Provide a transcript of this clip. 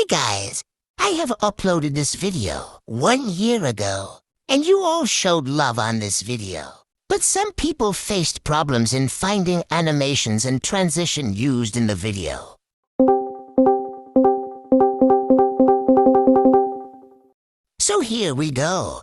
guys, I have uploaded this video 1 year ago, and you all showed love on this video. But some people faced problems in finding animations and transition used in the video. So here we go.